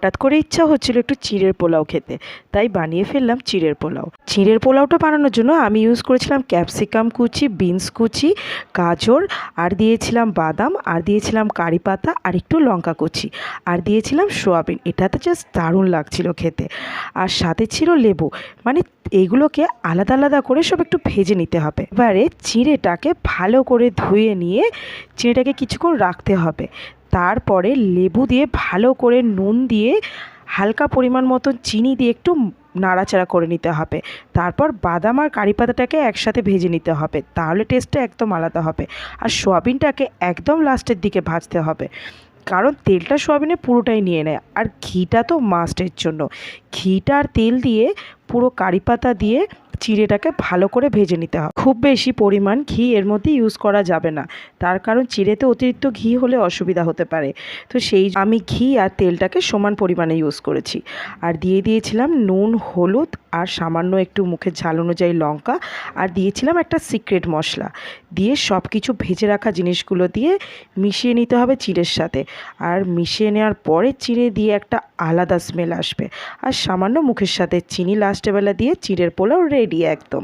হঠাৎ করে ইচ্ছা হচ্ছিল একটু চিড়ের পোলাও খেতে, তাই বানিয়ে ফেললাম চিড়ের পোলাও। চিড়ের পোলাওটা বানানোর জন্য আমি ইউজ করেছিলাম ক্যাপসিকাম কুচি, বিনস কুচি, গাজর, আর দিয়েছিলাম বাদাম, আর দিয়েছিলাম কারি পাতা, আর একটু লঙ্কা কুচি, আর দিয়েছিলাম সোয়াবিন। এটাতে জাস্ট দারুণ লাগছিল খেতে। আর সাথে ছিল লেবু। মানে এইগুলোকে আলাদা আলাদা করে সব একটু ভেজে নিতে হবে। এবারে চিড়েটাকে ভালো করে ধুয়ে নিয়ে চিড়েটাকে কিছুক্ষণ রাখতে হবে। তারপরে লেবু দিয়ে ভালো করে নুন দিয়ে হালকা পরিমাণ মতো চিনি দিয়ে একটু নাড়াচাড়া করে নিতে হবে। তারপর বাদাম আর কারি পাতাটাকে একসাথে ভেজে নিতে হবে, তাহলে টেস্টটা একদম আলাদা হবে। আর সোয়াবিনটাকে একদম লাস্টের দিকে ভাজতে হবে, কারণ তেলটা সোয়াবিনে পুরোটাই নিয়ে নেয়। আর ঘিটা তো মাস্টের জন্য। ঘিটা আর তেল দিয়ে পুরো কারি পাতা দিয়ে চিড়েটাকে ভালো করে ভেজে নিতে হবে। খুব বেশি পরিমাণ ঘি এর মধ্যে ইউজ করা যাবে না, তার কারণ চিড়েতে অতিরিক্ত ঘি হলে অসুবিধা হতে পারে। তো সেই আমি ঘি আর তেলটাকে সমান পরিমাণে ইউজ করেছি। আর দিয়ে দিয়েছিলাম নুন, হলুদ, আর সামান্য একটু মুখের ঝাল অনুযায়ী লঙ্কা, আর দিয়েছিলাম একটা সিক্রেট মশলা। দিয়ে সব কিছু ভেজে রাখা জিনিসগুলো দিয়ে মিশিয়ে নিতে হবে চিড়ের সাথে। আর মিশিয়ে নেওয়ার পরে চিড়ে দিয়ে একটা আলাদা স্মেল আসবে। আর সামান্য মুখের সাথে চিনি লাস্টের বেলা দিয়ে চিড়ের পোলাও রেডি একদম।